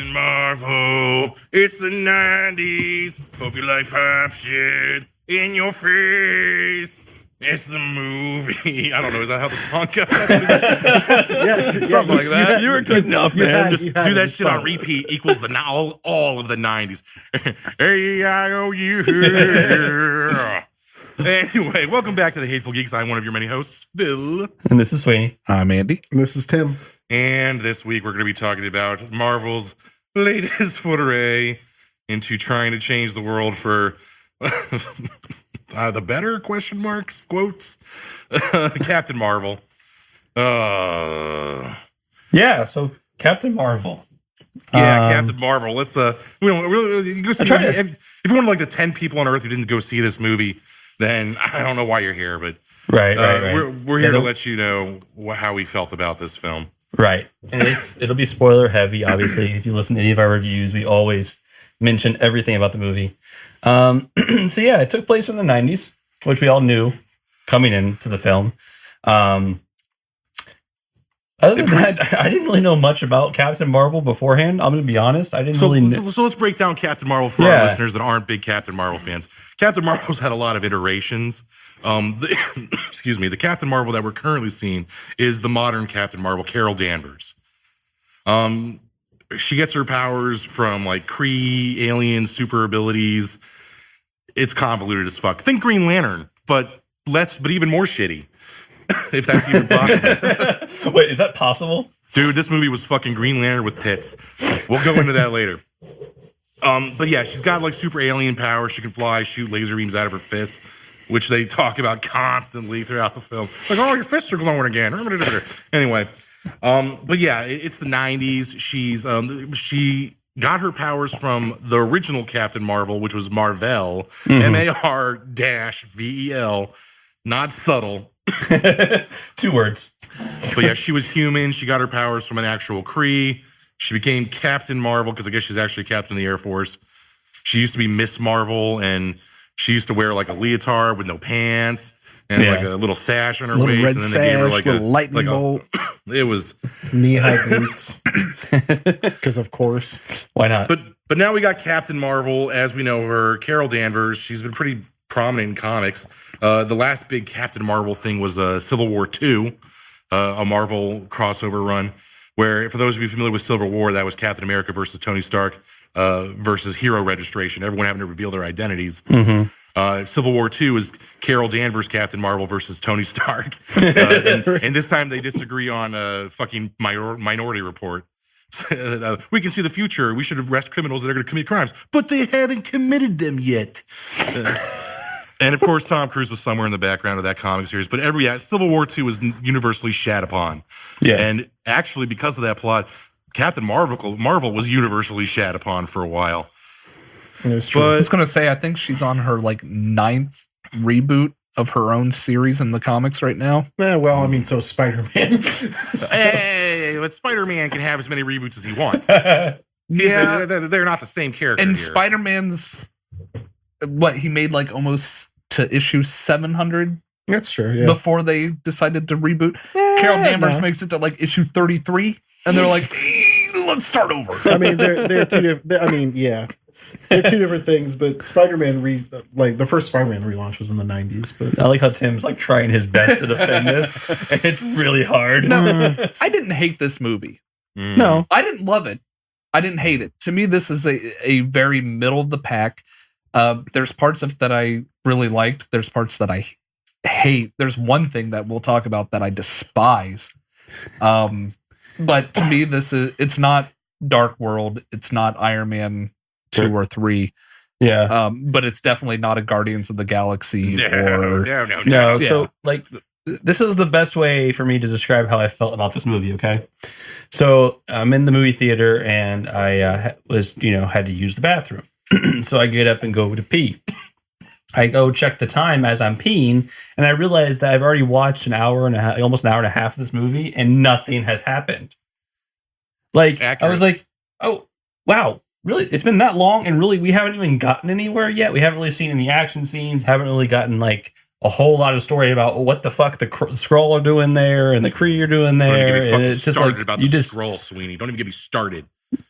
Captain Marvel. It's the 90s. Hope you like pop shit in your face. It's the movie. I don't know. Is that how the song goes? Something like that. You were good enough, man. Just do that shit on repeat equals all of the 90s. A-I-O-U. Anyway, welcome back to the Hateful Geeks. I'm one of your many hosts, Phil. And this is Sweeney. I'm Andy. And this is Tim. And this week we're going to be talking about Marvel's latest foray into trying to change the world for the better, question marks, quotes, Captain Marvel. So Captain Marvel. Captain Marvel. Let's we don't really go see if you're one of like the 10 people on Earth who didn't go see this movie, then I don't know why you're here, but right. We're here to let you know how we felt about this film. Right. And it'll be spoiler heavy, obviously. If you listen to any of our reviews, we always mention everything about the movie. It took place in the 90s, which we all knew coming into the film. Other than that, I didn't really know much about Captain Marvel beforehand. I'm going to be honest. I didn't really know. So let's break down Captain Marvel for our listeners that aren't big Captain Marvel fans. Captain Marvel's had a lot of iterations. The Captain Marvel that we're currently seeing is the modern Captain Marvel, Carol Danvers. She gets her powers from like Kree, alien super abilities. It's convoluted as fuck. Think Green Lantern, but even more shitty. If that's even possible. Wait, is that possible? Dude, this movie was fucking Green Lantern with tits. We'll go into that later. But yeah, she's got like super alien powers. She can fly, shoot laser beams out of her fists, which they talk about constantly throughout the film. Like, oh, your fists are glowing again. Anyway, but yeah, it's the 90s. She got her powers from the original Captain Marvel, which was Marvel, MAR-VEL, not subtle. 2 words. But yeah, she was human. She got her powers from an actual Kree. She became Captain Marvel because I guess she's actually captain of the Air Force. She used to be Miss Marvel, and she used to wear like a leotard with no pants and like a little sash on her waist. Red and then sash, they gave her like a lightning bolt. It was knee-high boots. Because of course. Why not? But now we got Captain Marvel as we know her, Carol Danvers. She's been pretty prominent in comics. The last big Captain Marvel thing was Civil War II, a Marvel crossover run, where, for those of you familiar with Civil War, that was Captain America versus Tony Stark versus Hero Registration, everyone having to reveal their identities. Mm-hmm. Civil War II is Carol Danvers, Captain Marvel versus Tony Stark. And this time they disagree on fucking Minority Report. We can see the future. We should arrest criminals that are going to commit crimes, but they haven't committed them yet. And of course, Tom Cruise was somewhere in the background of that comic series. But Civil War II was universally shat upon. Yes. And actually, because of that plot, Captain Marvel was universally shat upon for a while. It's true. I was going to say, I think she's on her like 9th reboot of her own series in the comics right now. So Spider-Man. Hey, but Spider-Man can have as many reboots as he wants. Yeah. They're not the same character. And here. Spider-Man's, he made like almost to issue 700. That's true, yeah. Before they decided to reboot. Carol Danvers makes it to like issue 33, and they're like, let's start over. I mean, they're two different. They're two different things. But Spider-Man, the first Spider-Man relaunch was in the 90s. But I like how Tim's like trying his best to defend this, and it's really hard. No, I didn't hate this movie. No, I didn't love it. I didn't hate it. To me, this is a very middle of the pack. There's parts of that I really liked. There's parts that I hate. There's one thing that we'll talk about that I despise. But to me, it's not Dark World. It's not Iron Man 2 or 3. Yeah. But it's definitely not a Guardians of the Galaxy. No. Yeah. So this is the best way for me to describe how I felt about this movie. Okay. So I'm in the movie theater and I had to use the bathroom. So I get up and go to pee. I go check the time as I'm peeing, and I realize that I've already watched almost an hour and a half of this movie, and nothing has happened. Like, accurate. I was like, oh, wow, really? It's been that long, and really, we haven't even gotten anywhere yet. We haven't really seen any action scenes, haven't really gotten, like, a whole lot of story about what the fuck the Skrull are doing there, and the Kree are doing there. Don't even get me and it's just started like, about the Skrull, Sweeney. Don't even get me started.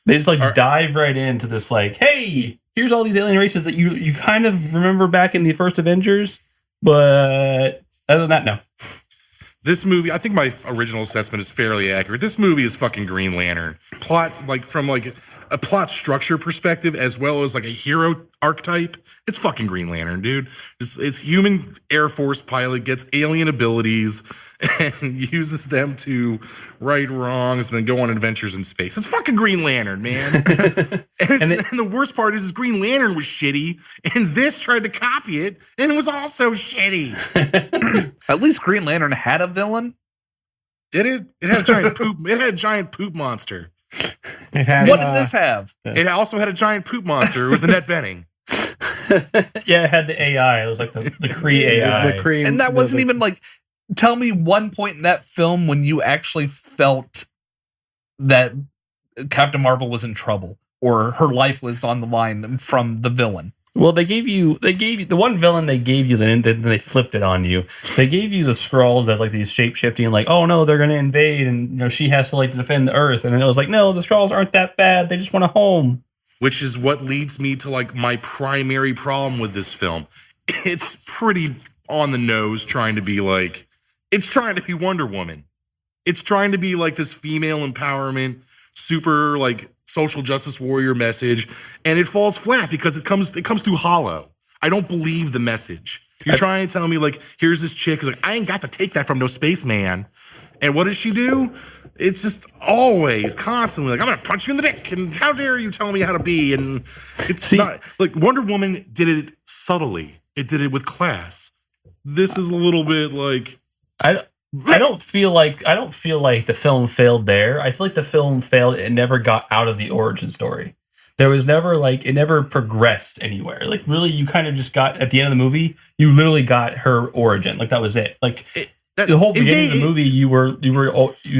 They just dive right into this hey, here's all these alien races that you kind of remember back in the first Avengers, but other than that, no. This movie, I think my original assessment is fairly accurate. This movie is fucking Green Lantern. Plot, from a plot structure perspective, as well as a hero archetype, it's fucking Green Lantern, dude. It's human Air Force pilot, gets alien abilities, and uses them to right wrongs and then go on adventures in space. It's fucking Green Lantern, man. and the worst part is Green Lantern was shitty, and this tried to copy it, and it was also shitty. At least Green Lantern had a villain. Did it? It had a giant poop. It had a giant poop monster. It had, what did this have? It also had a giant poop monster. It was Annette Bening. Yeah, it had the AI. It was like the Kree AI. The Kree, And that wasn't even tell me one point in that film when you actually felt that Captain Marvel was in trouble or her life was on the line from the villain. Well, they gave you the one villain they gave you, then they flipped it on you. They gave you the Skrulls as these shape-shifting, oh no, they're going to invade, and she has to defend the Earth. And then it was no, the Skrulls aren't that bad. They just want a home. Which is what leads me to my primary problem with this film. It's pretty on the nose, trying to be it's trying to be Wonder Woman. It's trying to be this female empowerment, super social justice warrior message, and it falls flat because it comes through hollow. I don't believe the message. You're trying to tell me here's this chick who's I ain't got to take that from no spaceman. And what does she do? It's just always constantly I'm gonna punch you in the dick, and how dare you tell me how to be? And it's not Wonder Woman did it subtly. It did it with class. This is a little bit I don't feel like the film failed there. I feel like the film failed. It never got out of the origin story. There was never it never progressed anywhere. Really, you kind of just got at the end of the movie. You literally got her origin. That was it. The whole beginning of the movie, you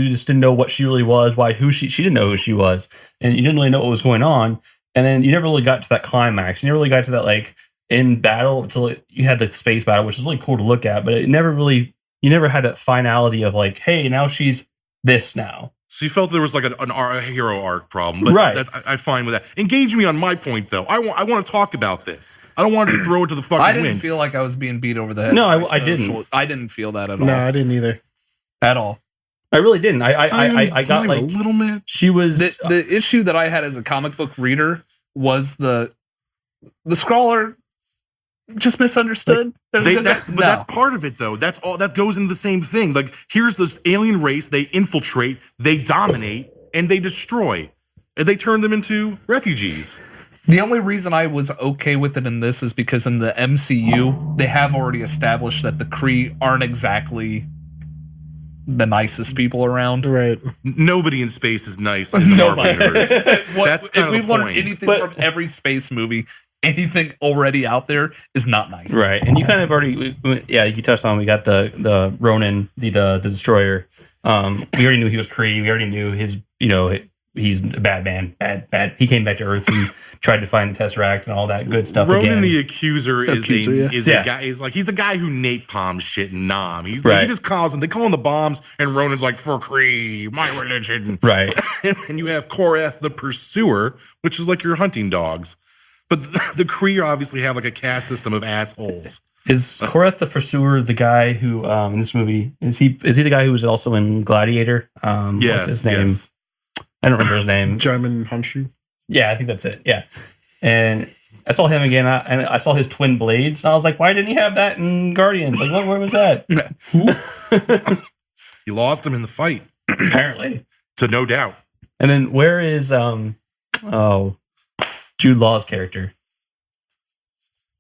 just didn't know what she really was. She didn't know who she was, and you didn't really know what was going on. And then you never really got to that climax. You never really got to that in battle until you had the space battle, which is really cool to look at. But it never really. You never had that finality of hey, now she's this now. So you felt there was a hero arc problem, but right? I'm fine with that. Engage me on my point, though. I want to talk about this. I don't want to just throw it to the fucking wind. I didn't feel like I was being beat over the head. No, I didn't. I didn't feel that at all. No, I didn't either. At all. I really didn't. I got a little bit. She was the issue that I had as a comic book reader was the Skrull just misunderstood. But that's part of it, though. That's all that goes into the same thing. Here's this alien race. They infiltrate, they dominate, and they destroy. And they turn them into refugees. The only reason I was okay with it in this is because in the MCU, they have already established that the Kree aren't exactly the nicest people around. Right. Nobody in space is nice in the Marvel universe. That's kind if we've of the learned point. anything from every space movie, anything already out there is not nice. Right. And you kind of already, you touched on, we got the Ronin, the destroyer. We already knew he was Kree. We already knew his, he's a bad man. Bad. He came back to Earth and tried to find the Tesseract and all that good stuff. Ronan again. the Accuser is a guy. He's a guy who napalms shit in Nam. He just calls them. They call him the bombs, and Ronan's for Kree, my religion. Right. And you have Korath the Pursuer, which is your hunting dogs. But the Kree obviously have a caste system of assholes. Is Korath the Pursuer the guy who in this movie is he the guy who was also in Gladiator? Yes. What's his name? Yes. I don't remember his name. Jaimin Hanshi. Yeah, I think that's it. Yeah. And I saw him again, and I saw his twin blades. And I was like, why didn't he have that in Guardians? Where was that? He lost him in the fight. Apparently. To no doubt. And then where is Jude Law's character?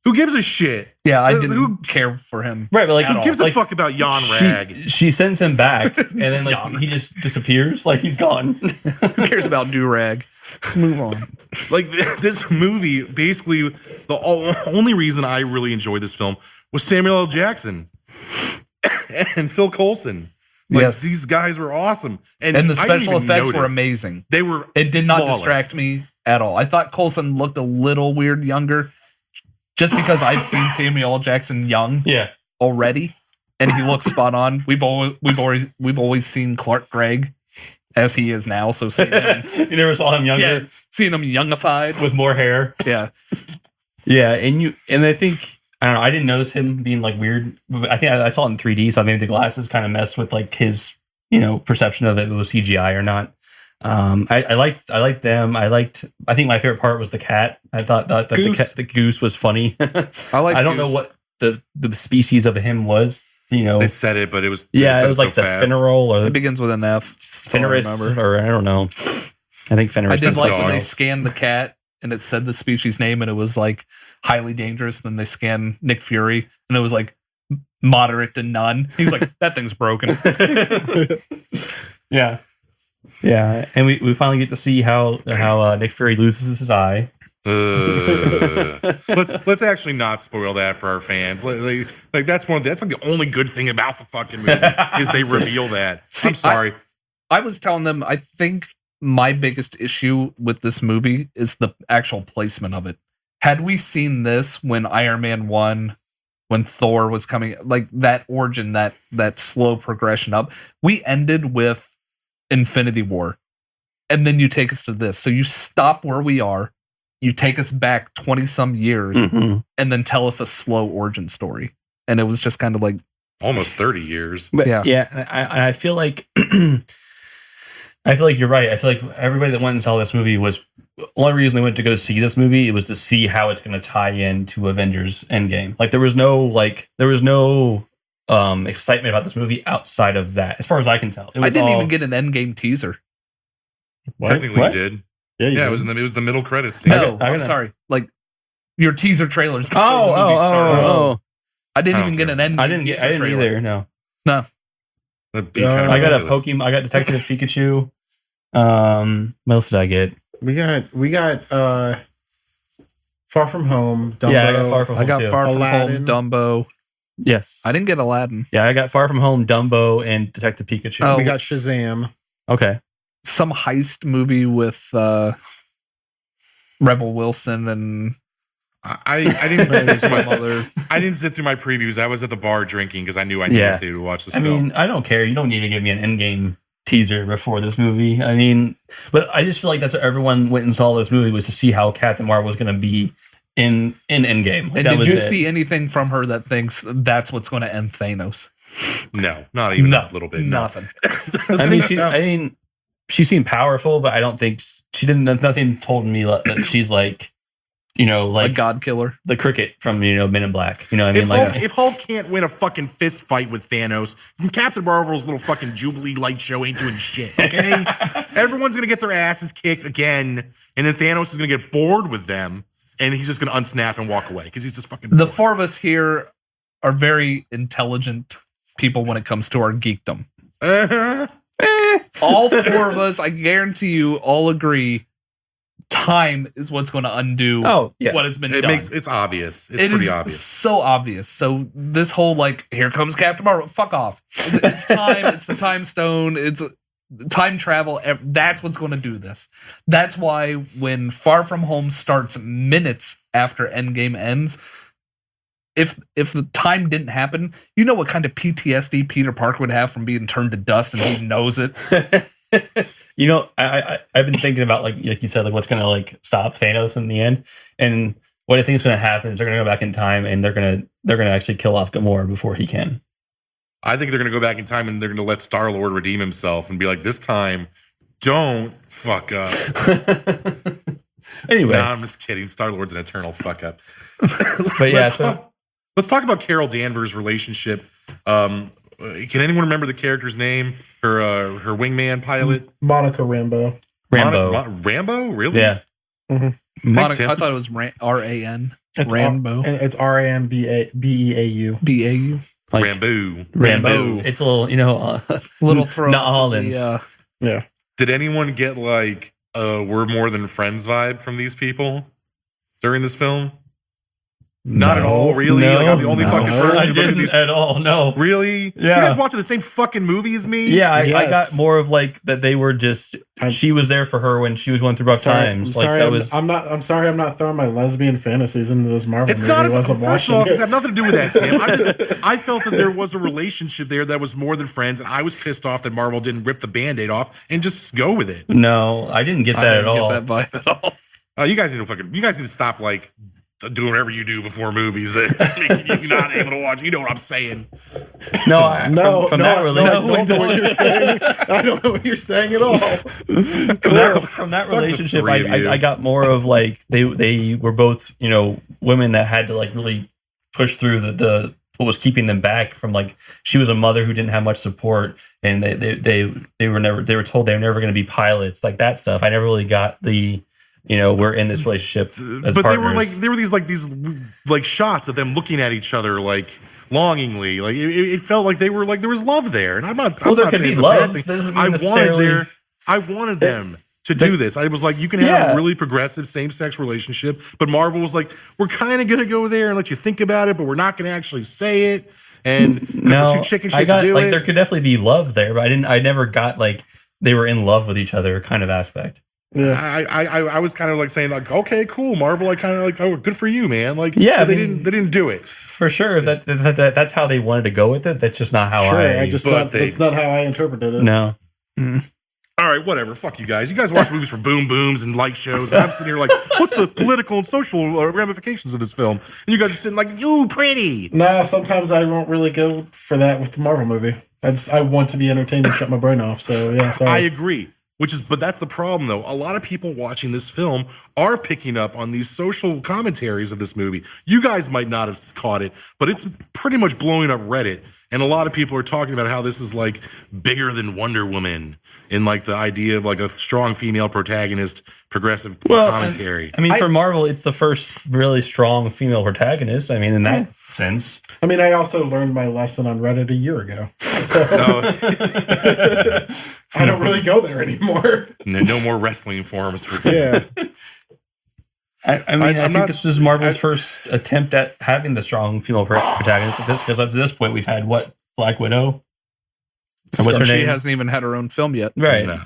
Who gives a shit? Yeah, I didn't care for him. Right, but who gives a fuck about Jan Rag? She sends him back, and then he just disappears, he's gone. Who cares about Durag? Let's move on. This movie, basically, the only reason I really enjoyed this film was Samuel L. Jackson and Phil Coulson. Yes, these guys were awesome, and the special effects were amazing. They were. It did not flawless. distract me at all. I thought Coulson looked a little weird younger, just because I've seen Samuel L. Jackson young, already, and he looks spot on. We've always seen Clark Gregg as he is now. So seeing him, You never saw him younger seeing him youngified. with more hair. Yeah. Yeah, and I think I don't know. I didn't notice him being like weird. I think I saw it in 3D, so maybe the glasses kind of messed with like his perception of it was CGI or not. I liked them. I think my favorite part was the cat. I thought that the goose was funny. I don't know what the species of him was. They said it, but it was it was like the Finneral or it begins with an F. Finneris, or I don't know. I think Finneris. I did like when dogs. they scanned the cat and it said the species name and it was like highly dangerous. Then they scanned Nick Fury and it was like moderate to none. He's like, that thing's broken. Yeah. And we finally get to see how Nick Fury loses his eye. Let's actually not spoil that for our fans. Like that's like the only good thing about the fucking movie is they reveal that. I'm sorry. I was telling them I think my biggest issue with this movie is the actual placement of it. Had we seen this when Iron Man 1, when Thor was coming, like that origin, that slow progression up, we ended with Infinity War. And then you take us to this. So you stop where we are, you take us back 20 some years, and then tell us a slow origin story. And it was just kind of like almost 30 years. But yeah. I feel like I feel like you're right. I feel like everybody that went and saw this movie was the only reason they went to go see this movie. It was to see how it's going to tie into Avengers Endgame. Like there was no excitement about this movie outside of that, as far as I can tell. I didn't even get an Endgame teaser. Technically, you did. Yeah, it was the middle credits scene. No, I'm sorry. Like your teaser trailers. Oh. I didn't even get an Endgame. I didn't either. No. That'd be kind of I got a ridiculous. Pokemon. I got Detective Pikachu. What else did I get? We got Far From Home, Dumbo. Yeah, I got Far From Home. I got too. Far From Aladdin. Home, Dumbo. Yes. I didn't get Aladdin. Yeah, I got Far From Home, Dumbo, and Detective Pikachu. Oh. We got Shazam. Okay. Some heist movie with Rebel Wilson and I didn't some other. I didn't sit through my previews. I was at the bar drinking because I knew I needed to watch this I film. mean, I don't care. You don't need to give me an Endgame teaser before this movie. I mean, but I just feel like that's what everyone went and saw this movie was to see how Captain Marvel was going to be in Endgame. And did you see anything from her that thinks that's what's going to end Thanos? No, not even a little bit. No. Nothing. I mean, she seemed powerful, but I don't think she didn't. Nothing told me that she's like, like a god killer. the cricket from Men in Black. You know what I mean? If Hulk can't win a fucking fist fight with Thanos, Captain Marvel's little fucking Jubilee light show ain't doing shit. Okay, everyone's gonna get their asses kicked again, and then Thanos is gonna get bored with them, and he's just gonna unsnap and walk away because he's just fucking. The bored. four of us here are very intelligent people when it comes to our geekdom. Uh-huh. All four of us, I guarantee you, all agree. Time is what's going to undo what has been done. It's obvious. It's pretty obvious. So obvious. So this whole here comes Captain Marvel. Fuck off. It's time. It's the time stone. It's time travel. That's what's going to do this. That's why when Far From Home starts minutes after Endgame ends, if the time didn't happen, you know what kind of PTSD Peter Parker would have from being turned to dust, and he knows it. I've been thinking about like you said, what's gonna stop Thanos in the end, and what I think is gonna happen is they're gonna go back in time and they're gonna actually kill off Gamora before he can. I think they're gonna go back in time and they're gonna let Star-Lord redeem himself and be like, this time, don't fuck up. Anyway, no, I'm just kidding. Star-Lord's an eternal fuck up. But yeah, let's talk about Carol Danvers' relationship. Can anyone remember the character's name? Her wingman pilot? Monica Rambeau. Rambo? Really? Yeah. Mm-hmm. Monica, I thought it was R-A-N. It's Rambo. It's R-A-M-B-E-A-U. B-A-U. Like Rambo. It's a little, little throw. Not Hollands. Yeah. Did anyone get we're more than friends vibe from these people during this film? Not at No. all, really. No, like I'm the only no. fucking person I who's looking at didn't these. at all. No. Really? Yeah. You guys watching the same fucking movie as me? Yeah, I got Yes. more of like that they were just she was there for her when she was going through rough times. Like that was I'm sorry. I'm not throwing my lesbian fantasies into this Marvel It's movie. not. unless I'm First of watching all, it. it's have nothing to do with that, Tim. I felt that there was a relationship there that was more than friends, and I was pissed off that Marvel didn't rip the Band-Aid off and just go with it. no, I didn't get I that at didn't all. get that vibe at all. You guys need to stop like doing whatever you do before movies that make you not able to watch. You know what I'm saying? No, From that I relationship, don't know what you're saying. I don't know what you're saying at all. from that relationship, three of you. I got more of like they were both women that had to like really push through the what was keeping them back from like she was a mother who didn't have much support and they were told they were never going to be pilots, like that stuff. I never really got the we're in this relationship as But partners. there were these shots of them looking at each other like longingly. Like it felt like they were like there was love there, and I'm not. Well, I'm there not could saying be it's a bad love. thing. Doesn't mean I necessarily- wanted them to do this. I was like, you can have a really progressive same-sex relationship, but Marvel was like, we're kind of going to go there and let you think about it, but we're not going to actually say it. And No, we're too chicken shit I got to do like it. there could definitely be love there, but I never got like they were in love with each other kind of aspect. Yeah. I was kind of like saying like, okay, cool, Marvel. I kind of like, oh, good for you, man. Like, Yeah, but I they mean- didn't do it. For sure, that's how they wanted to go with it. That's just not how Sure, But that's not how I interpreted it. No. All right, whatever. Fuck you guys. You guys watch movies for boom booms and light shows. And I'm sitting here like, what's the political and social ramifications of this film? And you guys are sitting like, ooh, pretty. No, sometimes I won't really go for that with the Marvel movie. I want to be entertained and shut my brain off. So yeah, I sorry. agree. But that's the problem, though. A lot of people watching this film are picking up on these social commentaries of this movie. You guys might not have caught it, but it's pretty much blowing up Reddit. And a lot of people are talking about how this is like bigger than Wonder Woman in like the idea of like a strong female protagonist, progressive commentary. I mean, for Marvel, it's the first really strong female protagonist. I mean, in that sense. I mean, I also learned my lesson on Reddit a year ago. So I don't really go there anymore. No more wrestling forums for Tim. Yeah. I mean, I I'm think not- this was Marvel's first attempt at having the strong female protagonist. Because up to this point, we've had what, Black Widow? Or what's her She name? hasn't even had her own film yet. Right. No.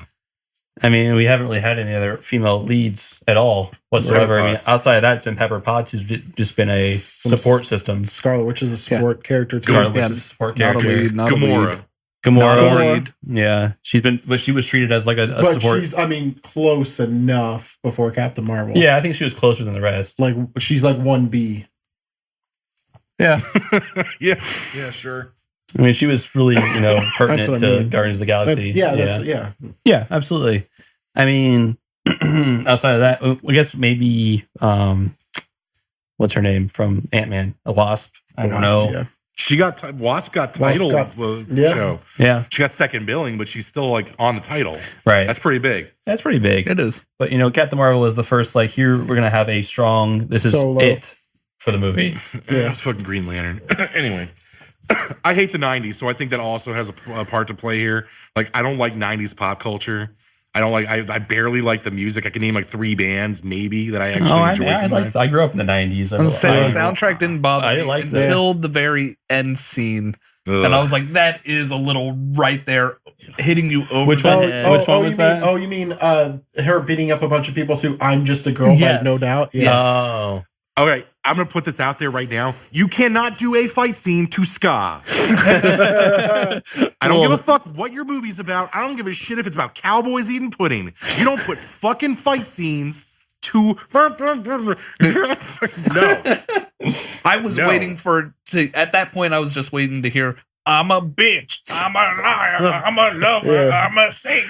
I mean, we haven't really had any other female leads at all whatsoever. Pepper I mean, Potts. outside of that, it's been Pepper Potts, who's just been a Some support system. Scarlet Witch is a support character too. Scarlet Witch Yeah, is a support Not a character. lead, not a Gamora. lead. Gamora, Not a lead. yeah, but she was treated as like a But support. she's, I mean, close enough before Captain Marvel. Yeah, I think she was closer than the rest. Like she's like 1B. Yeah, Yeah, sure. I mean, she was really pertinent what I to mean. Guardians of the Galaxy. Yeah. Absolutely. I mean, outside of that, I guess maybe what's her name from Ant-Man, a Wasp. I don't know. Yeah. She got Wasp got title yeah. show. Yeah, She got second billing, but she's still like on the title. right. That's pretty big. That's pretty big. It is. But Captain Marvel was the first. Like, here we're gonna have a strong. This Solo. is it for the movie. Yeah, it's fucking Green Lantern. Anyway, I hate the '90s, so I think that also has a part to play here. Like, I don't like '90s pop culture. I don't like. I barely like the music. I can name like 3 bands maybe that I actually enjoy. I grew up in the '90s. I was saying the I- soundtrack didn't bother I me liked it. until the very end scene. Ugh. And I was like, that is a little right there hitting you over Which the one? head. Which one was that? You mean her beating up a bunch of people to "I'm Just a Girl" Yes. by No Doubt? Yeah. Yes. Oh, All right, I'm gonna put this out there right now. You cannot do a fight scene to ska. I don't give a fuck what your movie's about. I don't give a shit if it's about cowboys eating pudding. You don't put fucking fight scenes to no. I was No. waiting at that point, I was just waiting to hear, I'm a bitch, I'm a liar, I'm a lover, Yeah. I'm a saint.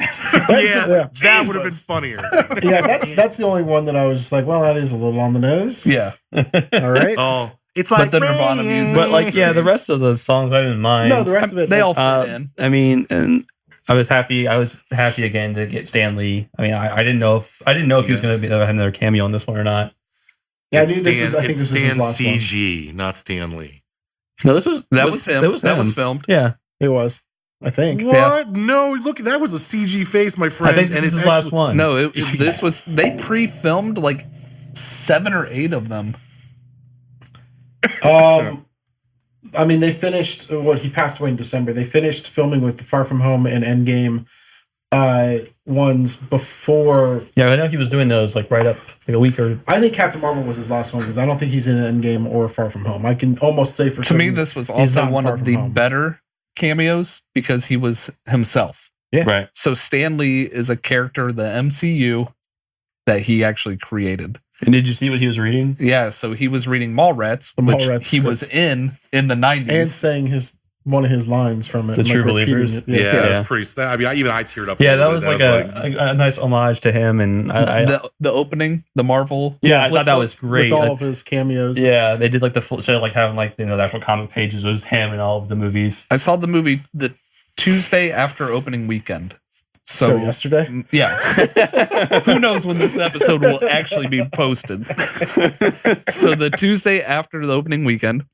Yeah, that would have been Jesus. funnier. Yeah, that's the only one that I was just like, well, that is a little on the nose. Yeah. All right. Oh, it's like the Nirvana music. but like, yeah, the rest of the songs I didn't mind. No, the rest of it. They all fit Uh, in. I mean, and I was happy. I was happy again to get Stan Lee. I mean, I didn't know if he was going to have another cameo on this one or not. Yeah, I It's knew this was. I Stan- think it's this was his Stan last one. CG, not Stanley. No, this was That was him. That was him. filmed. Yeah, It was. I think. What? No, look, that was a CG face, my friend. I think this is his last one. No, this was, they pre-filmed like 7 or 8 of them. I mean, they finished he passed away in December. They finished filming with Far From Home and Endgame ones before. Yeah, I know he was doing those like right up like a week or. I think Captain Marvel was his last one because I don't think he's in Endgame or Far From Home. I can almost say for To me, certain this was he's also not in one Far of From the Home. better cameos because he was himself. Yeah. Right. So Stan Lee is a character in the MCU that he actually created. And did you see what he was reading? Yeah, so he was reading Mallrats, The which Mallrats he was script. in the 90s. and saying one of his lines from it. The True repeating Believers? it. Yeah, Yeah. that was pretty. I mean, even I teared up. Yeah, a that little was bit. like a nice homage to him, and I the opening, the Marvel. I flip thought that book. was great. With all Like, of his cameos. yeah, they did like the full, instead of like having like the actual comic pages, it was him in all of the movies. I saw the movie the Tuesday after opening weekend. So yesterday? Yeah. Who knows when this episode will actually be posted? So the Tuesday after the opening weekend,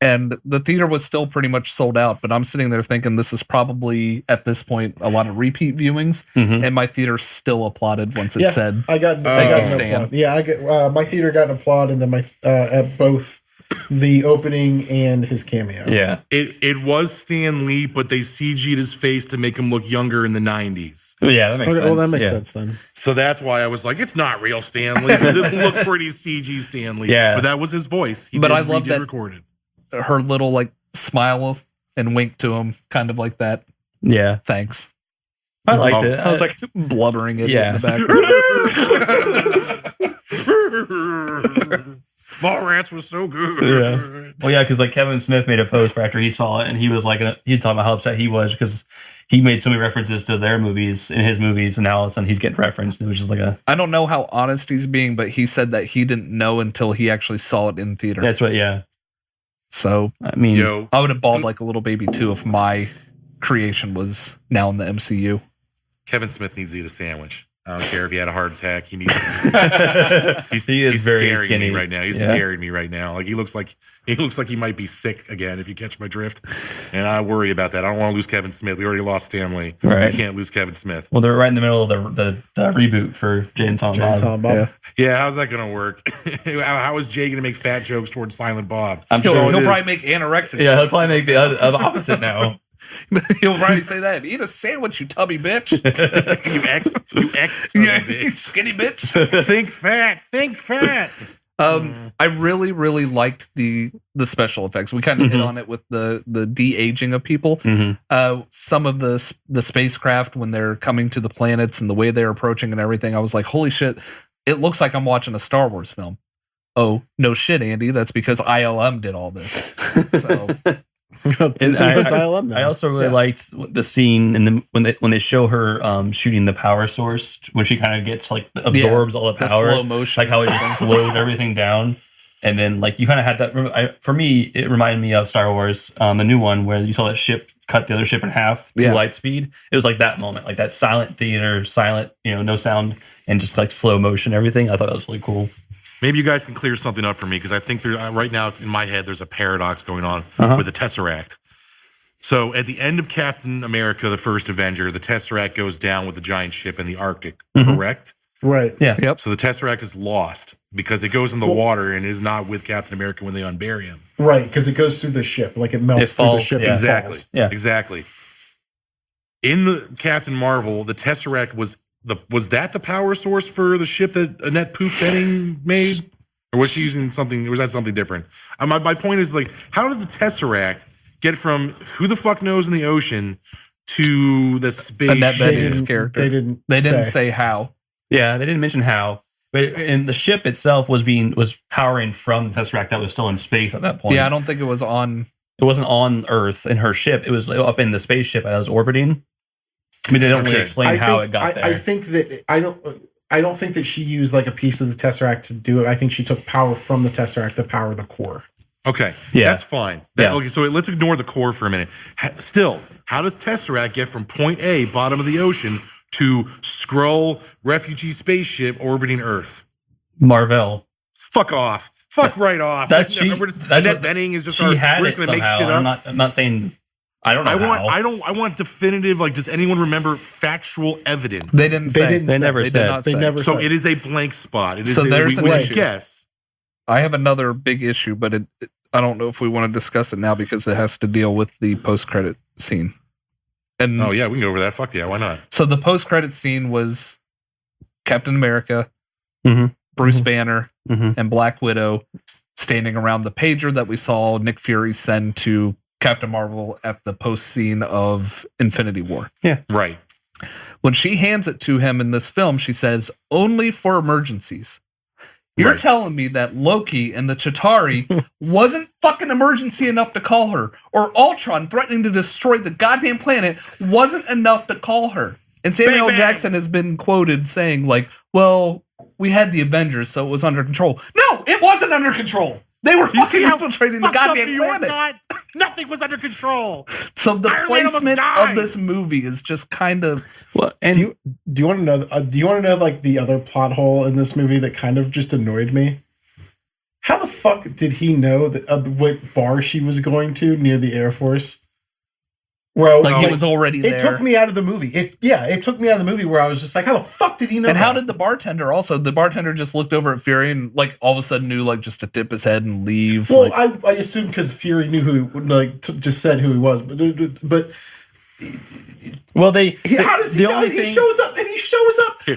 and the theater was still pretty much sold out, but I'm sitting there thinking this is probably at this point a lot of repeat viewings, and my theater still applauded once it Yeah, said I got Thank an you, Stan. applaud. Yeah, I get my theater got an applaud, and then my at both the opening and his cameo. Yeah, It was Stan Lee, but they CG'd his face to make him look younger in the 90s. yeah, that makes Okay, sense. well, that makes Yeah. sense then. So that's why I was like, it's not real Stan Lee because it looked pretty CG Stan Lee. Yeah. But that was his voice. But I love that- record it. her little like smile and wink to him, kind of like that. Yeah, Thanks. I liked Oh. it. I was like blubbering it Yeah. in the background. Mallrats was so good. Yeah. Well, yeah, because like Kevin Smith made a post after he saw it, and he was like, he's talking about how upset he was because he made so many references to their movies in his movies, and now all of a sudden he's getting referenced. It was just like I don't know how honest he's being, but he said that he didn't know until he actually saw it in theater. that's what. Yeah, So I mean, Yo, I would have bawled like a little baby too if my creation was now in the MCU. Kevin Smith needs to eat a sandwich. I don't care if he had a heart attack. He needs. He is he's very scaring skinny me right now. He's Yeah. scaring me right now. Like he looks like he might be sick again. If you catch my drift, and I worry about that. I don't want to lose Kevin Smith. We already lost Stan Lee. Right. We can't lose Kevin Smith. well, they're right in the middle of the reboot for Jay and Silent Bob. Silent Bob. Yeah. Yeah, how's that going to work? How is Jay going to make fat jokes towards Silent Bob? I'm He'll, sure. he'll probably make anorexic. Yeah, he'll probably make the opposite now. He'll probably say that. Eat a sandwich, you tubby bitch. you ex Yeah, bitch. you skinny bitch. Think fat. I really, really liked the special effects. We kind of hit on it with the de-aging of people. Some of the spacecraft when they're coming to the planets and the way they're approaching and everything, I was like, holy shit, it looks like I'm watching a Star Wars film. Oh, no shit, Andy. That's because ILM did all this. So Disney I- puts ILM now. I also really liked the scene in when they show her shooting the power source when she kind of gets like absorbs all the the power, slow motion. like how it just slowed everything down, and then like you kind of had that. For me, it reminded me of Star Wars, the new one where you saw that ship cut the other ship in half through light speed. It was like that moment, like that silent theater, silent, no sound, and just like slow motion, everything. I thought that was really cool. Maybe you guys can clear something up for me because I think right now in my head there's a paradox going on with the Tesseract. So at the end of Captain America, the First Avenger, the Tesseract goes down with the giant ship in the Arctic, correct? Right. Yeah. Yep. So the Tesseract is lost because it goes in the water and is not with Captain America when they unbury him. Right, because it goes through the ship. Like it melts It through the falls, ship yeah. and Exactly. falls. Yeah. Exactly. In the Captain Marvel, the Tesseract was that the power source for the ship that Annette Poop Benning made? Or was she using something, or was that something different? My point is like, how did the Tesseract get from who the fuck knows in the ocean to the space? Annette They Bening's didn't, character. they didn't. They didn't say how. Yeah, they didn't mention how, but and the ship itself was powering from the Tesseract that was still in space at that point. Yeah, I don't think it was on. It wasn't on Earth in her ship. It was up in the spaceship that was orbiting. I mean, they don't really explain how it got there. I think that I don't think that she used like a piece of the Tesseract to do it. I think she took power from the Tesseract to power the core. Okay, Yeah. that's fine. Okay, so let's ignore the core for a minute. Still, how does Tesseract get from point A, bottom of the ocean, to Skrull refugee spaceship orbiting Earth? Marvel. Fuck off. Fuck right off. That's Annette what- Benning is just She had we're it just gonna make somehow. shit up. I'm not saying. I don't know. I want definitive. Like, does anyone remember factual evidence? They didn't They say. didn't They say. never They said. did not They say. never So said. it is a blank spot. It is. So there's we an can issue. guess. I have another big issue, but I don't know if we want to discuss it now because it has to deal with the post-credit scene. And Oh yeah, we can go over that. Fuck yeah, why not? so the post-credit scene was Captain America, Mhm. Bruce Banner, Mhm. and Black Widow standing around the pager that we saw Nick Fury send to Captain Marvel at the post scene of Infinity War. Right. When she hands it to him in this film, she says, "Only for emergencies." You're Right. telling me that Loki and the Chitauri wasn't fucking emergency enough to call her, or Ultron threatening to destroy the goddamn planet wasn't enough to call her. And Samuel Bang, bang. Jackson has been quoted saying, like, well, we had the Avengers, so it was under control. No, it wasn't under control. They were You see fucking how infiltrating the fucked up goddamn New York planet. got? Nothing was under control. So the Iron Man almost placement died. of this movie is just kind of Well, and Do you want to know? Do you want to know like the other plot hole in this movie that kind of just annoyed me? How the fuck did he know that what bar she was going to near the Air Force? Well, like he was already there. It took me out of the movie. It took me out of the movie where I was just like, how the fuck did he know? And how that? did the bartender also? The bartender just looked over at Fury and like all of a sudden knew like just to tip his head and leave. Well, like, I assumed because Fury knew who, just said who he was, but well, how does he the know? only He thing- shows up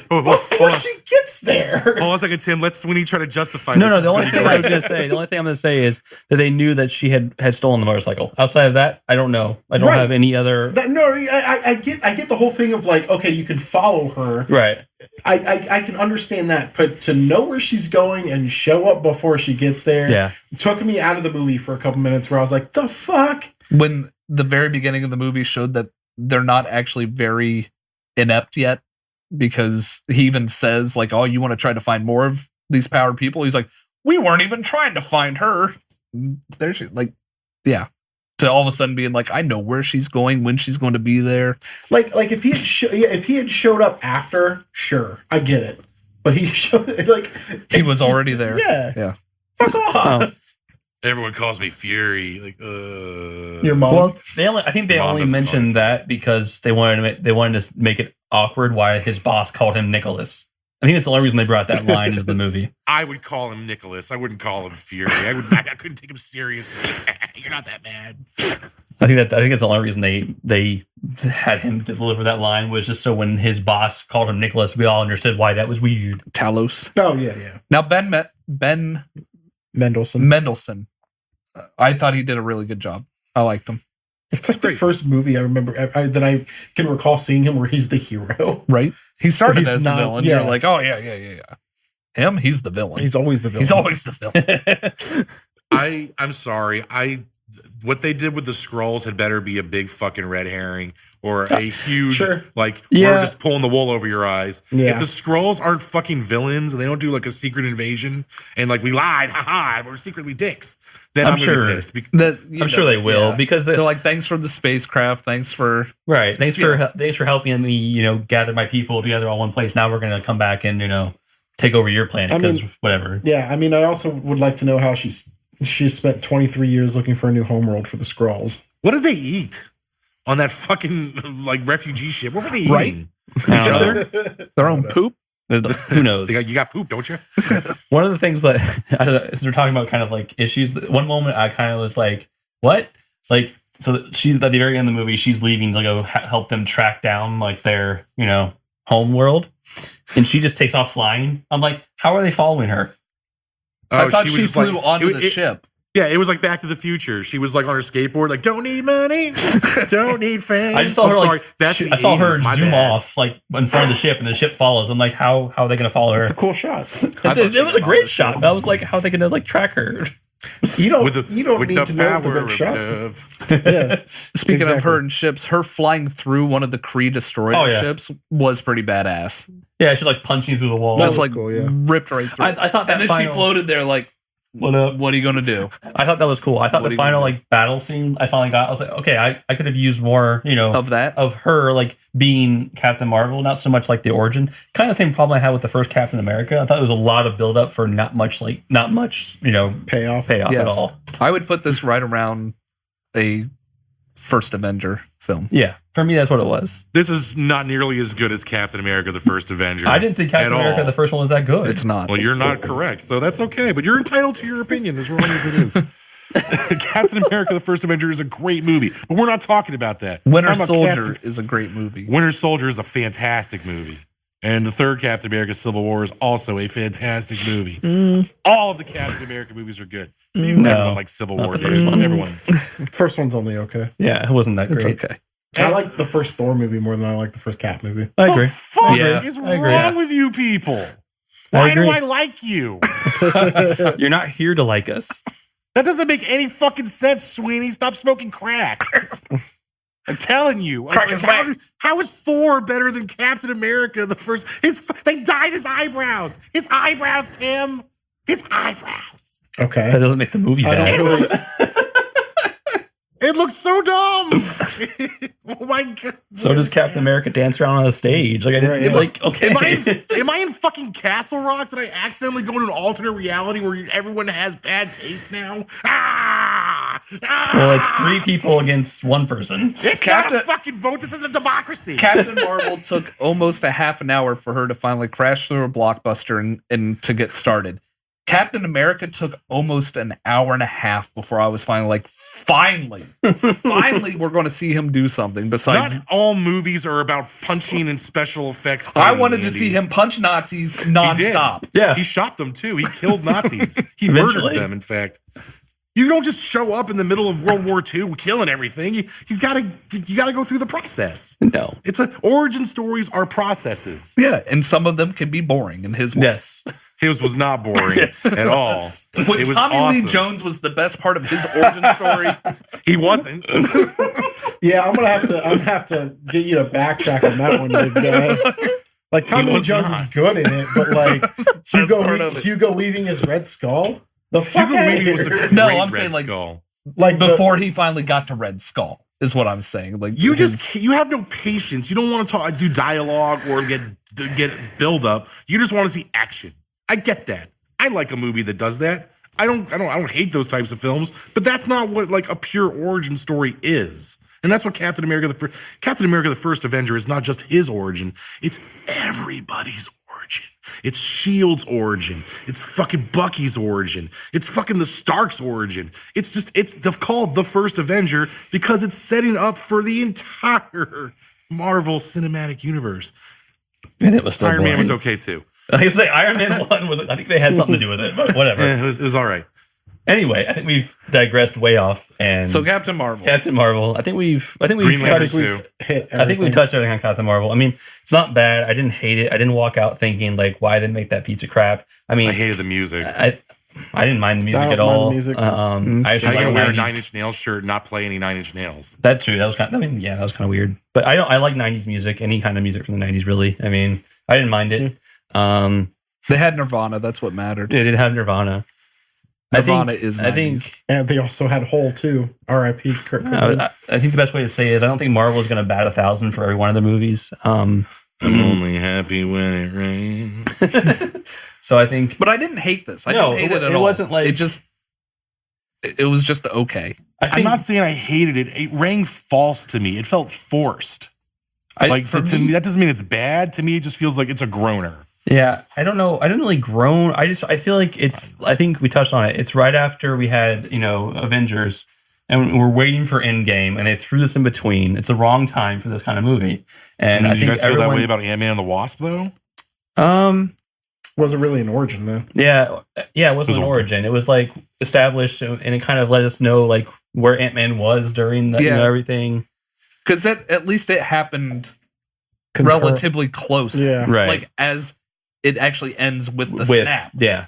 before she gets there. Hold on a second, Tim. We need to try to justify No, this. the only thing I was going to say, is that they knew that she had stolen the motorcycle. Outside of that, I don't know. I don't Right. have any other. I get the whole thing of like, okay, you can follow her. Right. I can understand that, but to know where she's going and show up before she gets there, Yeah. took me out of the movie for a couple minutes where I was like, the fuck? when the very beginning of the movie showed that they're not actually very inept yet, because he even says like, "Oh, you want to try to find more of these powered people?" He's like, "We weren't even trying to find her." There's like, yeah. To all of a sudden being like, I know where she's going, when she's going to be there. Like if he had if he had showed up after, sure, I get it. But he showed like He it's was just- already there. Yeah, Yeah. fuck off. Everyone calls me Fury. Like, Your mom. Well, I think they Mom only doesn't mentioned that because they wanted to make it awkward why his boss called him Nicholas. I think that's the only reason they brought that line into the movie. I would call him Nicholas. I wouldn't call him Fury. I couldn't take him seriously. You're not that bad. I think that's the only reason they had him deliver that line, was just so when his boss called him Nicholas, we all understood why that was weird. Talos. Oh yeah. Now Ben Mendelsohn. Mendelsohn. I thought he did a really good job. I liked him. It's like the Great. first movie I remember that I can recall seeing him where he's the hero. Right? He started He's as not- the villain. yeah. You're like, oh yeah. Him, he's the villain. He's always the villain. He's always the villain. I'm sorry. What they did with the scrolls had better be a big fucking red herring or a huge Sure. like Yeah. we're just pulling the wool over your eyes. Yeah. If the scrolls aren't fucking villains and they don't do like a secret invasion and like we lied, haha, we're secretly dicks, then I'm I'm, gonna sure. be pissed. I'm sure they will, because they're like, thanks for the spacecraft. Thanks for right. Thanks for helping me, gather my people together all one place. Now we're gonna come back and take over your planet I mean- because whatever. Yeah, I mean, I also would like to know how she spent 23 years looking for a new homeworld for the Skrulls. What did they eat on that fucking like refugee ship? What were they eating? Right. I Each don't know. other? their own poop. Who knows? You got poop, don't you? One of the things that I don't know, is they're talking about kind of like issues. One moment I kind of was like, "What?" Like, so she's at the very end of the movie. She's leaving to go help them track down like their home world, and she just takes off flying. I'm like, how are they following her? I thought was she just flew like- onto it- the ship. Yeah, it was like Back to the Future. She was like on her skateboard, like, don't need money, don't need fame. I just saw I'm her sorry, like that's the I saw her 80s, my zoom bad. off like in front of the ship, and the ship follows. I'm like, how are they going to follow her? It's a cool shot. It was a great shot. But I was like, how are they going to like track her? You don't With the, you don't with need the to know the power big of shot. love. Yeah. Speaking of Exactly. her and ships, her flying through one of the Kree destroyer Oh, yeah. ships was pretty badass. Yeah, she's like punching through the wall. That Just was like cool, yeah. ripped right through. I thought that and then she final- floated there like, What up? what are you going to do? I thought that was cool. I thought What the are you final gonna do? like battle scene I finally got. I was like, okay, I could have used more, Of that? of her like being Captain Marvel, not so much like the origin. Kind of the same problem I had with the first Captain America. I thought it was a lot of build up for not much, Payoff. payoff at all. I would put this right around a first Avenger film. Yeah, For me, that's what it was. This is not nearly as good as Captain America: The First Avenger. I didn't think Captain America, the first one, was that good. It's not. Well, you're not correct, so that's okay. But you're entitled to your opinion, as wrong as it is. Captain America: The First Avenger is a great movie, but we're not talking about that. Winter We're talking about Soldier is a great movie. Winter Soldier is a fantastic movie. And the third Captain America Civil War is also a fantastic movie. All of the Captain America movies are good. Everyone likes Civil War. the first one. Everyone. First one's only okay. Yeah, it wasn't that great. It's okay. I like the first Thor movie more than I like the first Cap movie. I agree. The fuck Yeah, is I agree. wrong with you people? I Why do agree. I like you? You're not here to like us. That doesn't make any fucking sense, Sweeney. Stop smoking crack. I'm telling you. How is Thor better than Captain America the first? They dyed his eyebrows. His eyebrows, Tim. His eyebrows. Okay. That doesn't make the movie I bad. don't really. It looks so dumb. Oh my god. So does Captain America dance around on the stage? Like I didn't Right, yeah. like. Okay, Am I in fucking Castle Rock? Did I accidentally go into an alternate reality where everyone has bad taste now? well, it's 3 people against 1 person. It's not a fucking vote. This is a democracy. Captain Marvel took almost a half an hour for her to finally crash through a blockbuster and to get started. Captain America took almost an hour and a half before I was finally like, finally, we're going to see him do something besides. Not all movies are about punching and special effects. I fighting, wanted to Andy. see him punch Nazis He did. nonstop. Yeah. He shot them too. He killed Nazis. He Eventually. murdered them, in fact. You don't just show up in the middle of World War II killing everything. You got to go through the process. No. Origin stories are processes. Yeah, and some of them can be boring in his way. Yes. His was not boring Yes, it at all. was. When It was Tommy awesome. Lee Jones was the best part of his origin story. He wasn't. Yeah, I'm gonna have to get you to backtrack on that one, big guy. Like Tommy Lee was Jones not. is good in it, but like part of it. Hugo Weaving his Red Skull. The fuck Hugo outta Weaving was a here. great No, I'm Red saying, like, Skull. like Before he finally got to Red Skull, is what I'm saying. Like You his- you have no patience. You don't want to do dialogue or get build up. You just want to see action. I get that. I like a movie that does that. I don't hate those types of films, but that's not what like a pure origin story is. And that's what Captain America the First Avenger is not just his origin, it's everybody's origin. It's Shield's origin. It's fucking Bucky's origin. It's fucking the Stark's origin. It's called the First Avenger because it's setting up for the entire Marvel Cinematic Universe. And it was still Iron Man boring. was okay too. Like I say, Iron Man 1 was. I think they had something to do with it, but whatever. It was all right. Anyway, I think we've digressed way off. And So Captain Marvel. Captain Marvel. I think we've Green Lantern too. hit I think we everything. touched everything on Captain Marvel. I mean, it's not bad. I didn't hate it. I didn't walk out thinking like, why did they make that piece of crap? I mean, I hated the music. I didn't mind the music I at don't mind all. the music. I How actually you gonna like wear a 90s. 9 Inch Nails shirt and not play any 9 Inch Nails? That's true. That was kind of, that was kind of weird. But I like 90s music, any kind of music from the 90s, really. I mean, I didn't mind it. They had Nirvana. That's what mattered. It did have Nirvana. Nirvana is 90s. I think. And they also had Hole too. R.I.P. Kurt Cobain. I think the best way to say it is I don't think Marvel is going to bat 1,000 for every one of the movies. I'm only happy when it rains. So I think But I didn't hate this. I No, didn't hate it at it all. wasn't like- It was just okay. I I'm think not saying I hated it. It rang false to me. It felt forced. To me, that doesn't mean it's bad. To me, it just feels like it's a groaner. Yeah, I don't know. I didn't really groan. I feel like I think we touched on it. It's right after we had, Avengers and we're waiting for Endgame and they threw this in between. It's the wrong time for this kind of movie. And I Did you think guys feel that way about Ant-Man and the Wasp, though? Wasn't really an origin though. Yeah, it wasn't an origin. It was like established and it kind of let us know like where Ant-Man was during the, everything. Because at least it happened Concurrent. relatively close. Yeah. Right. Like as it actually ends with the snap. Yeah.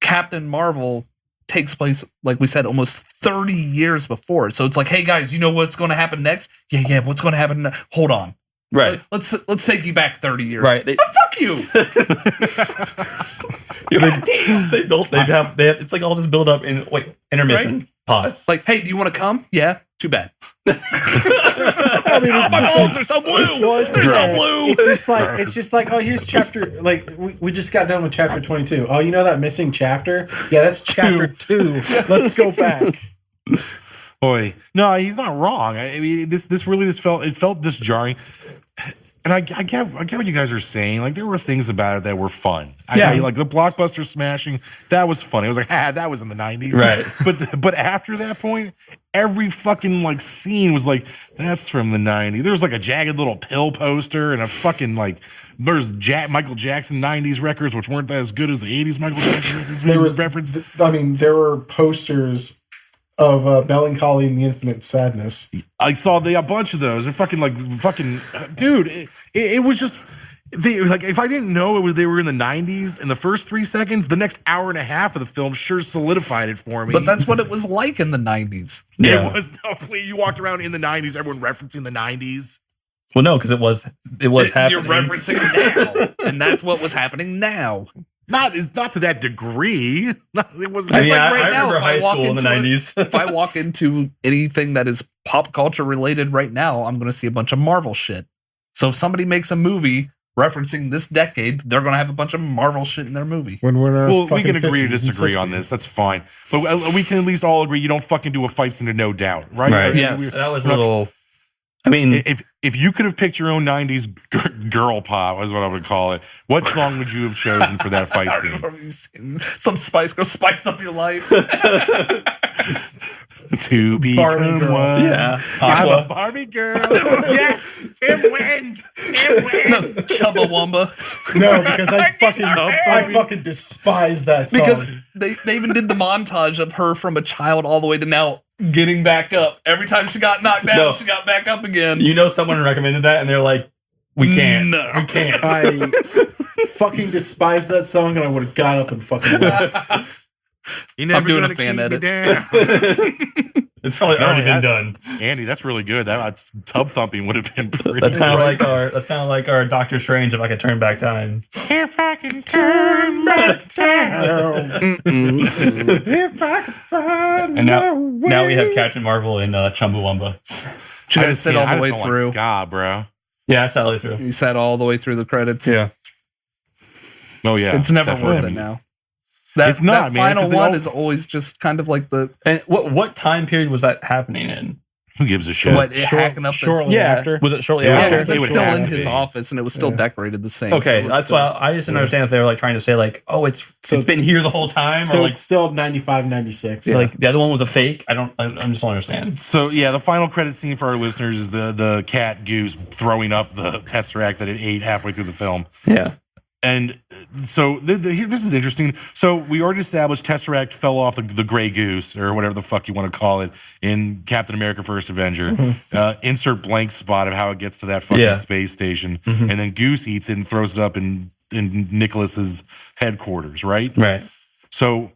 Captain Marvel takes place, like we said, almost 30 years before. So it's like, hey guys, you know what's going to happen next? Yeah. What's going to happen? Hold on. Right. Let's take you back 30 years. Right. Fuck you. They don't. They have. It's like all this build up and intermission. Right? Pause. Like, hey, do you want to come? Yeah. Too bad. I mean, it's My just balls like- are so blue. well, it's They're just so like- blue. It's just like, oh, here's chapter. Like we just got done with chapter 22. Oh, you know that missing chapter? Yeah, that's chapter 2. Let's go back. Boy, no, he's not wrong. I mean, this really just felt disjarring. And I get what you guys are saying. Like, there were things about it that were fun. Yeah. Like the blockbuster smashing, that was funny. I was like, that was in the 90s. Right. But after that point, every fucking like scene was like, that's from the 90s. There was like a Jagged Little Pill poster and a fucking like, there's Michael Jackson 90s records, which weren't as good as the 80s Michael Jackson records. There was reference. I mean, there were posters of Melancholy and the Infinite Sadness. I saw a bunch of those. And dude, it was just like, if I didn't know they were in the 90s in the first 3 seconds, the next hour and a half of the film sure solidified it for me. But that's what it was like in the 90s. Yeah. It was you walked around in the 90s, everyone referencing the 90s. Well, no, because it was happening. You're referencing now, and that's what was happening now. Not to that degree. It was. I mean, like I right now, remember if I high walk school in the into 90s. If I walk into anything that is pop culture related right now, I'm going to see a bunch of Marvel shit. So if somebody makes a movie referencing this decade, they're going to have a bunch of Marvel shit in their movie. When we're in our Well, we fucking can agree to 50s and disagree on 60s. this. That's fine. But we can at least all agree you don't fucking do a fight scene to No Doubt, right? Right. I mean, Yes. That was a little. I mean, If you could have picked your own 90s girl pop, is what I would call it, what song would you have chosen for that fight scene? Some Spice Girls, spice up your life. To become girl. one. yeah, I'm a Aqua. Barbie girl. Yes, Tim wins. Tim wins. Chubbawamba. No, because I fucking despise that song. Because they even did the montage of her from a child all the way to now getting back up. Every time she got knocked down, No. she got back up again. You know, someone recommended that, and they're like, "We can't. No. We can't." I fucking despise that song, and I would have got up and fucking left. You're never doing gonna a fan keep me edit. down. It's probably No, already been that- done. Andy, that's really good. That tub thumping would have been pretty. That's kind of great. like our Doctor Strange. If I could turn back time. If I can turn back time. If I could find And now, a way. now we have Captain Marvel and Chumbawamba. She guys sit all the way don't through. Like ska, bro. Yeah, that's all the way through. You sat all the way through the credits. Yeah. Oh yeah, It's never definitely. worth it now. That, It's not, that man, final 'cause they one all- is always just kind of like the And what time period was that happening in? Who gives a shit? hacking up shortly Yeah. after. Was it shortly Yeah, Yeah, after? because It it's would still have in to his be. office and it was still Yeah. decorated the same. Okay, so it was that's still- why I just didn't understand if they were like trying to say like, oh, it's been here the whole time, So or like, it's still 95, 96. like the other one was a fake. I just don't understand. So yeah, the final credit scene for our listeners is the cat goose throwing up the tesseract that it ate halfway through the film. Yeah. And so this is interesting. So we already established Tesseract fell off the gray goose or whatever the fuck you want to call it in Captain America: First Avenger. Insert blank spot of how it gets to that fucking space station, and then Goose eats it and throws it up in Nicholas's headquarters. Right. Right. So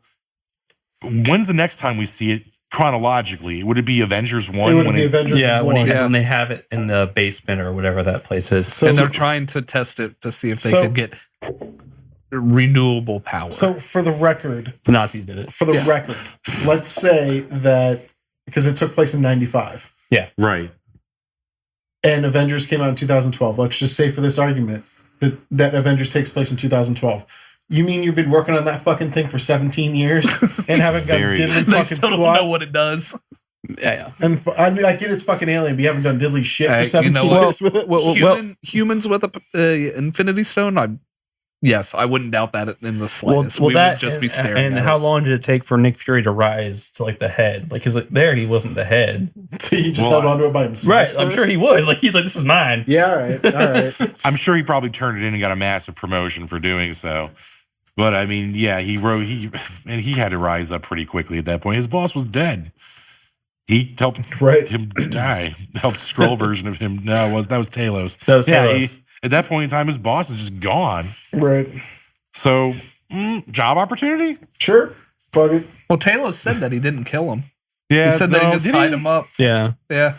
when's the next time we see it chronologically? Would it be Avengers 1? It would be Avengers Yeah, 1. when they have it in the basement or whatever that place is. So- and they're trying to test it to see if they So- could get renewable power. So for the record, The Nazis did it. let's say that because it took place in 95 Right. and Avengers came out in 2012. Let's just say for this argument that Avengers takes place in 2012. You mean you've been working on that fucking thing for 17 years and haven't got Very- diddly they fucking still don't know squat? what it does. Yeah. And I mean, I get it's fucking alien, but you haven't done diddly shit Hey, for you 17 know what? years with it. Humans with a Infinity Stone. Yes, I wouldn't doubt that in the slightest. we that would just be and- staring. And at how it. long did it take for Nick Fury to rise to like the head? Like, because there he wasn't the head, So he just Well, held onto it by himself. right? for I'm it? sure he would. Like, he's like, this is mine. Yeah, all right. I'm sure he probably turned it in and got a massive promotion for doing so. But I mean, yeah, he had to rise up pretty quickly at that point. His boss was dead. He helped Right. him die. Helped Skrull version of him. No, that was Talos. That was Yeah, Talos. at that point in time, his boss is just gone. Right. So, job opportunity? Sure. Fuck it. Well, Talos said that he didn't kill him. Yeah, He said that he no, just did tied him up. Yeah. Yeah.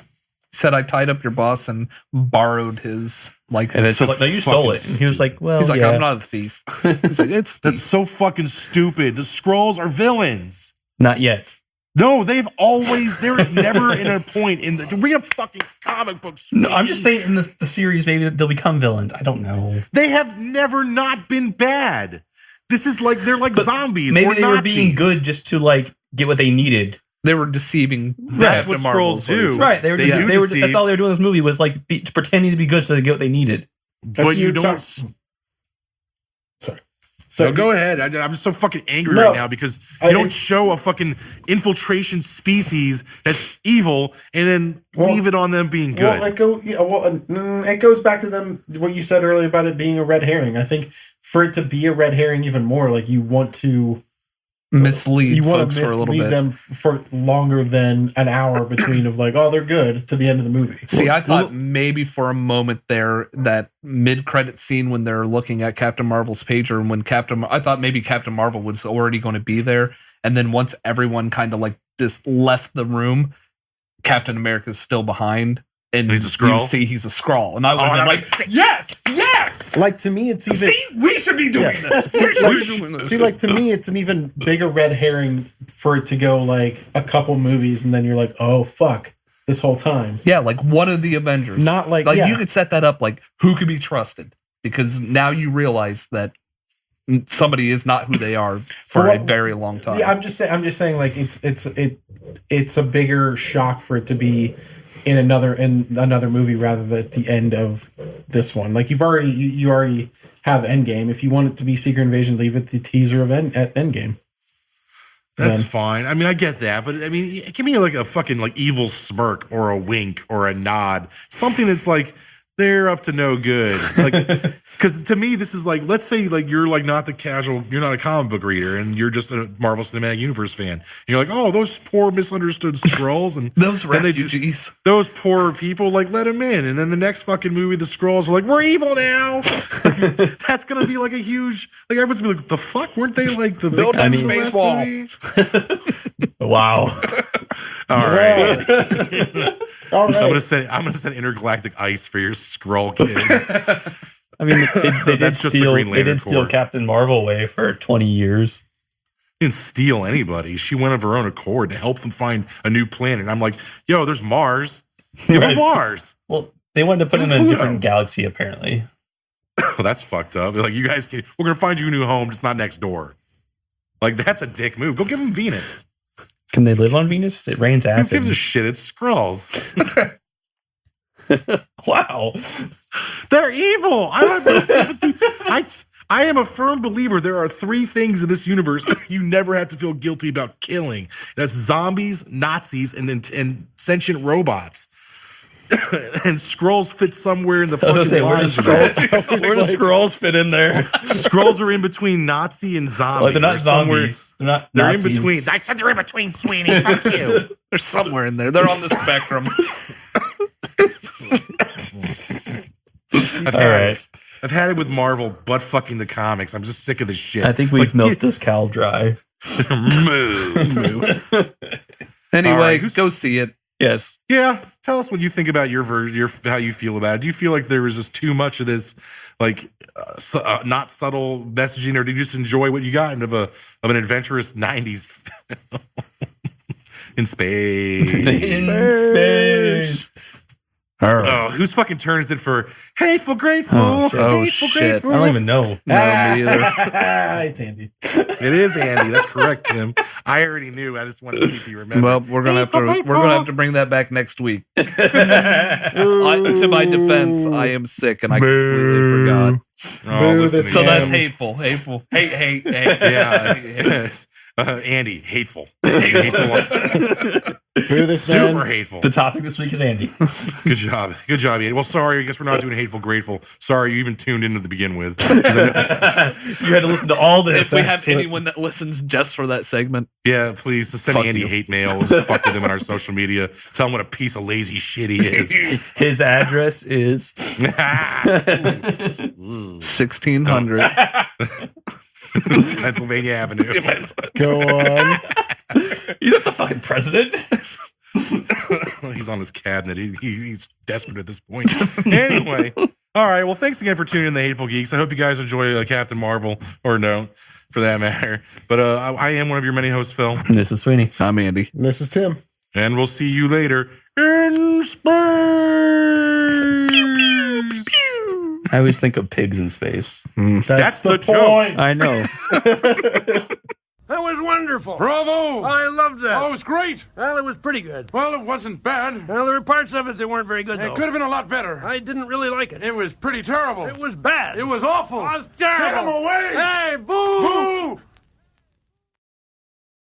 He said, I tied up your boss and borrowed his like. And it's So like, no, you stole fucking it. And he was like, well, He's like, yeah. I'm not a thief. He's like, it's That's so fucking stupid. The Skrulls are villains. Not yet. No, there is never in a point in read a fucking comic book. No, I'm just saying in the series, maybe they'll become villains. I don't know. They have never not been bad. This is like they're like zombies. Maybe or they were Nazis. being good just to like get what they needed. They were deceiving. That's what Marvel's Skrulls do. Right. They were do deceive. that's all they were doing in this movie was like pretending to be good so they get what they needed. But you don't. Sorry. So go ahead. I'm just so fucking angry No, right now because you don't show a fucking infiltration species that's evil and then leave it on them being good. It goes back to them what you said earlier about it being a red herring. I think for it to be a red herring even more, like you want to mislead folks for a little bit. them for longer than an hour between of like, oh, they're good to the end of the movie. See, I thought maybe for a moment there, that mid-credit scene when they're looking at Captain Marvel's pager and when I thought maybe Captain Marvel was already going to be there. And then once everyone kind of like just left the room, Captain America's still behind. And he's a Skrull? You see he's a Skrull. And I would have been like, yes! Like, to me, it's even... See, we should be doing this. See, like, to me, it's an even bigger red herring for it to go, like, a couple movies, and then you're like, oh, fuck, this whole time. Yeah, like one of the Avengers. Not like you could set that up, like, who could be trusted? Because now you realize that somebody is not who they are for a very long time. Yeah, I'm just saying, like, it's a bigger shock for it to be in another movie rather than at the end of this one. Like you already have Endgame. If you want it to be Secret Invasion, leave it the teaser of at Endgame. That's fine. I mean, I get that, but I mean, give me like a fucking like evil smirk or a wink or a nod, something that's like they're up to no good. Like, because to me, this is like, let's say like you're like not you're not a comic book reader, and you're just a Marvel Cinematic Universe fan. And you're like, oh, those poor misunderstood Skrulls and those refugees, those poor people, like let them in. And then the next fucking movie, the Skrulls are like, we're evil now. That's gonna be like a huge, like everyone's gonna be like, the fuck, weren't they like the victims in the last movie? Wow. All right. All right. I'm gonna send intergalactic ice for your Skrull kids. I mean, they did steal Corps. Captain Marvel away for 20 years. Didn't steal anybody. She went of her own accord to help them find a new planet. And I'm like, yo, there's Mars. Give them Mars. Well, they wanted to put him in a different galaxy, apparently. Well, that's fucked up. They're like, you guys, we're gonna find you a new home, just not next door. Like, that's a dick move. Go give them Venus. Can they live on Venus? It rains acid. Who gives a shit? It's Skrulls. Wow. They're evil. I don't have no sympathy. I am a firm believer there are 3 things in this universe you never have to feel guilty about killing. That's zombies, Nazis, and sentient robots. And Skrulls fit somewhere in the fucking lines. Where do Skrulls fit in there? Skrulls are in between Nazi and zombie. Like they're not zombies. They're not Nazis. In between. I said they're in between, Sweeney. Fuck you. They're somewhere in there. They're on the spectrum. I've had it with Marvel butt fucking the comics. I'm just sick of this shit. I think we've milked this cow dry. Moo. Anyway, go see it. Yes. Yeah. Tell us what you think about your how you feel about it. Do you feel like there was just too much of this, like, not subtle messaging, or do you just enjoy what you got of an adventurous '90s film in space? In space. Oh, whose fucking turn is it for Hateful Grateful? Oh, shit. I don't even know. No, me either. It's Andy. It is Andy. That's correct, Tim. I already knew. I just wanted to see if you remember. Well, we're gonna have to bring that back next week. To my defense, I am sick and I completely forgot. Oh, So that's hateful. Hate. Yeah. Andy, hateful. Hateful. Super hateful. The topic this week is Andy. Good job, Andy. Well, sorry, I guess we're not doing Hateful Grateful. Sorry, you even tuned in to begin with. You had to listen to all this. If we have anyone that listens just for that segment, yeah, please just send Andy hate mail. Fuck with him on our social media. Tell him what a piece of lazy shit he is. His address is 1600 Pennsylvania Avenue. Go on. He's not the fucking president. He's on his cabinet. He's desperate at this point. Anyway, all right. Well, thanks again for tuning in to the Hateful Geeks. I hope you guys enjoy Captain Marvel, or no, for that matter. But I am one of your many hosts, Phil. This is Sweeney. I'm Andy. And this is Tim. And we'll see you later in space. I always think of pigs in space. That's the joke. point. I know. That was wonderful. Bravo! I loved that. Oh, it was great. Well, it was pretty good. Well, it wasn't bad. Well, there were parts of it that weren't very good, though. It could have been a lot better. I didn't really like it. It was pretty terrible. It was bad. It was awful. It was terrible. Get him away! Hey, boo! Boo!